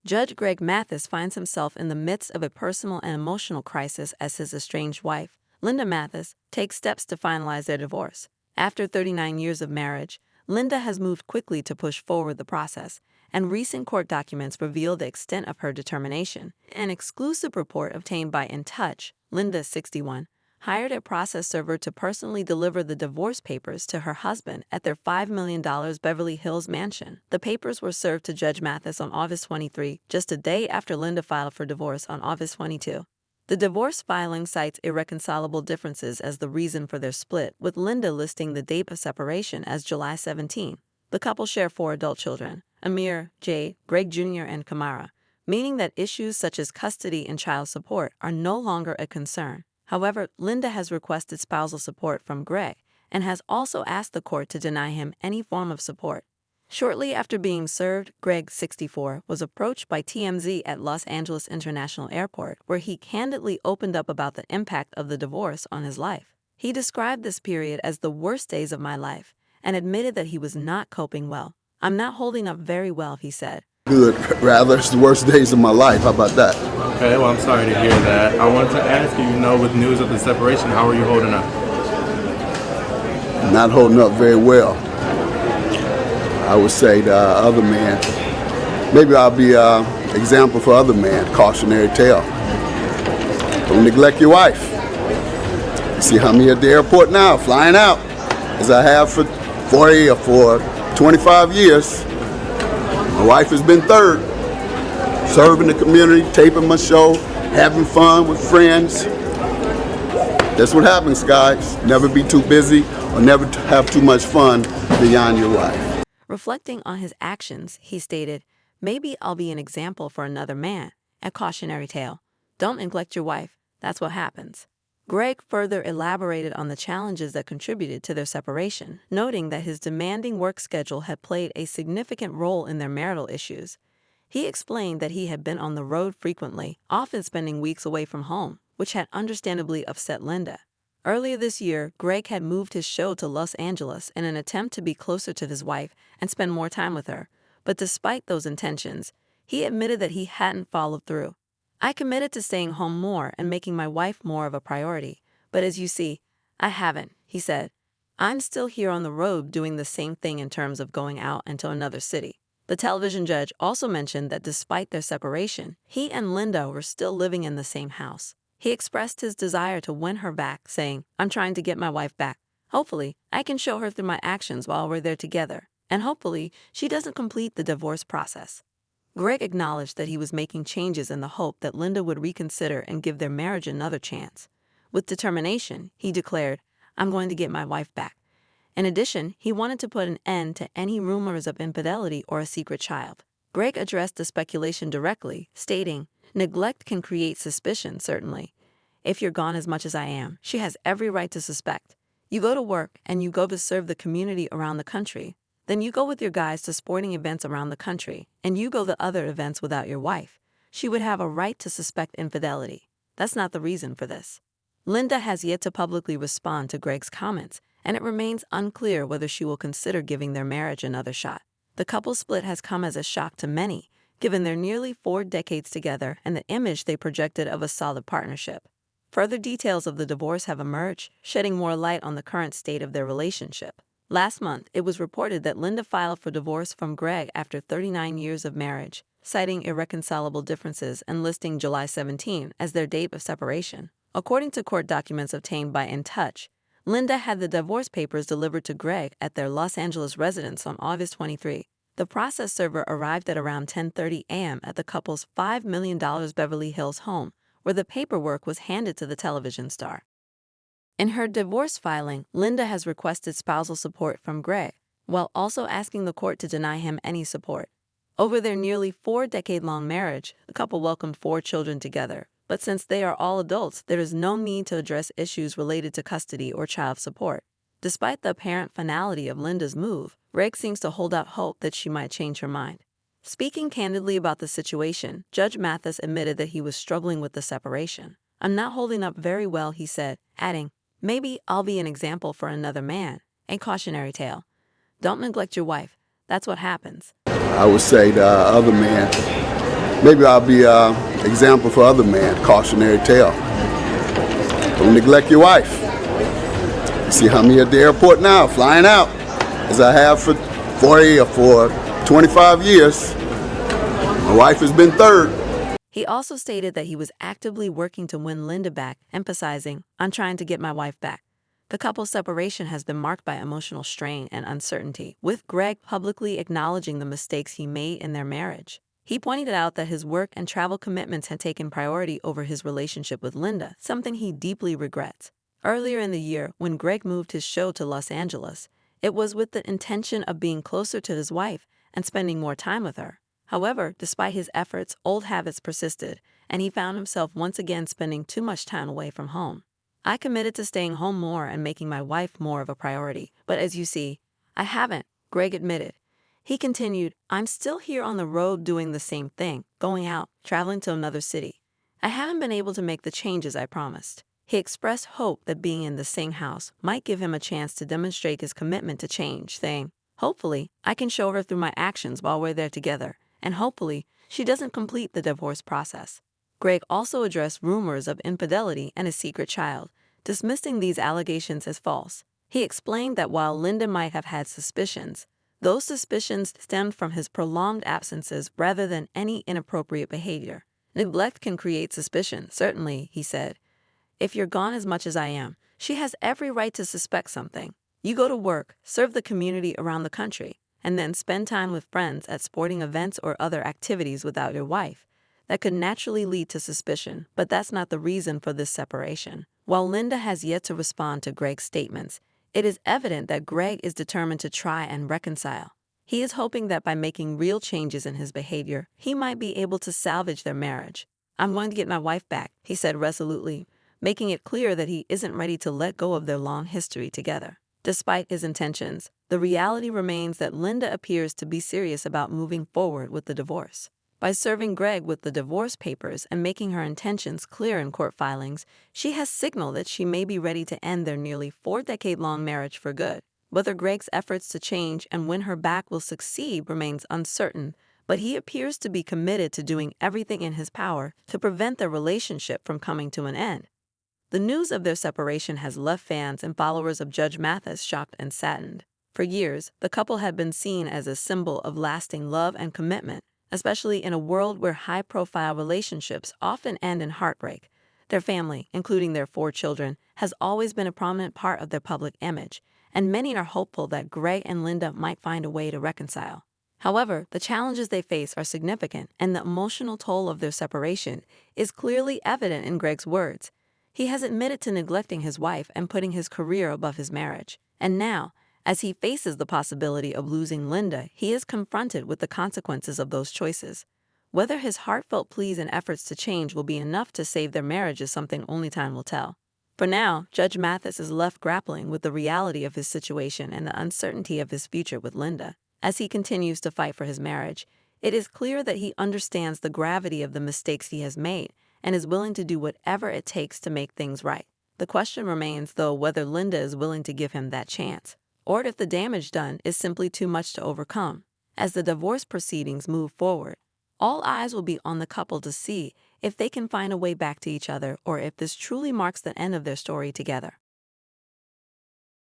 Judge Greg Mathis finds himself in the midst of a personal and emotional crisis as his estranged wife, Linda Mathis, takes steps to finalize their divorce. After 39 years of marriage, Linda has moved quickly to push forward the process, and recent court documents reveal the extent of her determination. An exclusive report obtained by In Touch, Linda, 61, hired a process server to personally deliver the divorce papers to her husband at their $5 million Beverly Hills mansion. The papers were served to Judge Mathis on August 23, just a day after Linda filed for divorce on August 22. The divorce filing cites irreconcilable differences as the reason for their split, with Linda listing the date of separation as July 17. The couple share 4 adult children, Amir, Jay, Greg Jr., and Kamara, meaning that issues such as custody and child support are no longer a concern. However, Linda has requested spousal support from Greg and has also asked the court to deny him any form of support. Shortly after being served, Greg, 64, was approached by TMZ at Los Angeles International Airport, where he candidly opened up about the impact of the divorce on his life. He described this period as the worst days of my life and admitted that he was not coping well. "I'm not holding up very well," he said. Good, rather. It's the worst days of my life. How about that? Okay, well, I'm sorry to hear that. I wanted to ask you, with news of the separation, how are you holding up? Not holding up very well. I would say to other men, maybe I'll be an example for other men, cautionary tale. Don't neglect your wife. You see how me at the airport now, flying out, as I have for 40 or for 25 years. My wife has been third, serving the community, taping my show, having fun with friends. That's what happens, guys. Never be too busy or never have too much fun beyond your wife. Reflecting on his actions, he stated, "Maybe I'll be an example for another man. A cautionary tale. Don't neglect your wife. That's what happens." Greg further elaborated on the challenges that contributed to their separation, noting that his demanding work schedule had played a significant role in their marital issues. He explained that he had been on the road frequently, often spending weeks away from home, which had understandably upset Linda. Earlier this year, Greg had moved his show to Los Angeles in an attempt to be closer to his wife and spend more time with her. But despite those intentions, he admitted that he hadn't followed through. "I committed to staying home more and making my wife more of a priority. But as you see, I haven't," he said. "I'm still here on the road doing the same thing in terms of going out into another city." The television judge also mentioned that despite their separation, he and Linda were still living in the same house. He expressed his desire to win her back, saying, "I'm trying to get my wife back. Hopefully, I can show her through my actions while we're there together, and hopefully, she doesn't complete the divorce process." Greg acknowledged that he was making changes in the hope that Linda would reconsider and give their marriage another chance. With determination, he declared, "I'm going to get my wife back." In addition, he wanted to put an end to any rumors of infidelity or a secret child. Greg addressed the speculation directly, stating, "Neglect can create suspicion, certainly. If you're gone as much as I am, she has every right to suspect. You go to work and you go to serve the community around the country. Then you go with your guys to sporting events around the country, and you go to other events without your wife. She would have a right to suspect infidelity. That's not the reason for this." Linda has yet to publicly respond to Greg's comments, and it remains unclear whether she will consider giving their marriage another shot. The couple's split has come as a shock to many, given their nearly 4 decades together and the image they projected of a solid partnership. Further details of the divorce have emerged, shedding more light on the current state of their relationship. Last month, it was reported that Linda filed for divorce from Greg after 39 years of marriage, citing irreconcilable differences and listing July 17 as their date of separation. According to court documents obtained by In Touch, Linda had the divorce papers delivered to Greg at their Los Angeles residence on August 23. The process server arrived at around 10:30 a.m. at the couple's $5 million Beverly Hills home, where the paperwork was handed to the television star. In her divorce filing, Linda has requested spousal support from Greg, while also asking the court to deny him any support. Over their nearly 4-decade-long marriage, the couple welcomed 4 children together. But since they are all adults, there is no need to address issues related to custody or child support. Despite the apparent finality of Linda's move, Greg seems to hold out hope that she might change her mind. Speaking candidly about the situation, Judge Mathis admitted that he was struggling with the separation. "I'm not holding up very well," he said, adding, "Maybe I'll be an example for another man. A cautionary tale. Don't neglect your wife. That's what happens." I would say to other men, Maybe I'll be an example for other men, cautionary tale. Don't neglect your wife. You see how me at the airport now, flying out, as I have for 40 or for 25 years. My wife has been third. He also stated that he was actively working to win Linda back, emphasizing, "I'm trying to get my wife back." The couple's separation has been marked by emotional strain and uncertainty, with Greg publicly acknowledging the mistakes he made in their marriage. He pointed out that his work and travel commitments had taken priority over his relationship with Linda, something he deeply regrets. Earlier in the year, when Greg moved his show to Los Angeles, it was with the intention of being closer to his wife and spending more time with her. However, despite his efforts, old habits persisted, and he found himself once again spending too much time away from home. "I committed to staying home more and making my wife more of a priority, but as you see, I haven't," Greg admitted. He continued, "I'm still here on the road doing the same thing, going out, traveling to another city. I haven't been able to make the changes I promised." He expressed hope that being in the same house might give him a chance to demonstrate his commitment to change, saying, "Hopefully, I can show her through my actions while we're there together, and hopefully, she doesn't complete the divorce process." Greg also addressed rumors of infidelity and a secret child, dismissing these allegations as false. He explained that while Linda might have had suspicions, those suspicions stemmed from his prolonged absences rather than any inappropriate behavior. "Neglect can create suspicion, certainly," he said. "If you're gone as much as I am, she has every right to suspect something. You go to work, serve the community around the country, and then spend time with friends at sporting events or other activities without your wife. That could naturally lead to suspicion, but that's not the reason for this separation." While Linda has yet to respond to Greg's statements, it is evident that Greg is determined to try and reconcile. He is hoping that by making real changes in his behavior, he might be able to salvage their marriage. "I'm going to get my wife back," he said resolutely, making it clear that he isn't ready to let go of their long history together. Despite his intentions, the reality remains that Linda appears to be serious about moving forward with the divorce. By serving Greg with the divorce papers and making her intentions clear in court filings, she has signaled that she may be ready to end their nearly 4-decade-long marriage for good. Whether Greg's efforts to change and win her back will succeed remains uncertain, but he appears to be committed to doing everything in his power to prevent their relationship from coming to an end. The news of their separation has left fans and followers of Judge Mathis shocked and saddened. For years, the couple had been seen as a symbol of lasting love and commitment, especially in a world where high-profile relationships often end in heartbreak. Their family, including their 4 children, has always been a prominent part of their public image, and many are hopeful that Greg and Linda might find a way to reconcile. However, the challenges they face are significant, and the emotional toll of their separation is clearly evident in Greg's words. He has admitted to neglecting his wife and putting his career above his marriage. And now, as he faces the possibility of losing Linda, he is confronted with the consequences of those choices. Whether his heartfelt pleas and efforts to change will be enough to save their marriage is something only time will tell. For now, Judge Mathis is left grappling with the reality of his situation and the uncertainty of his future with Linda. As he continues to fight for his marriage, it is clear that he understands the gravity of the mistakes he has made and is willing to do whatever it takes to make things right. The question remains, though, whether Linda is willing to give him that chance, or if the damage done is simply too much to overcome. As the divorce proceedings move forward, all eyes will be on the couple to see if they can find a way back to each other or if this truly marks the end of their story together.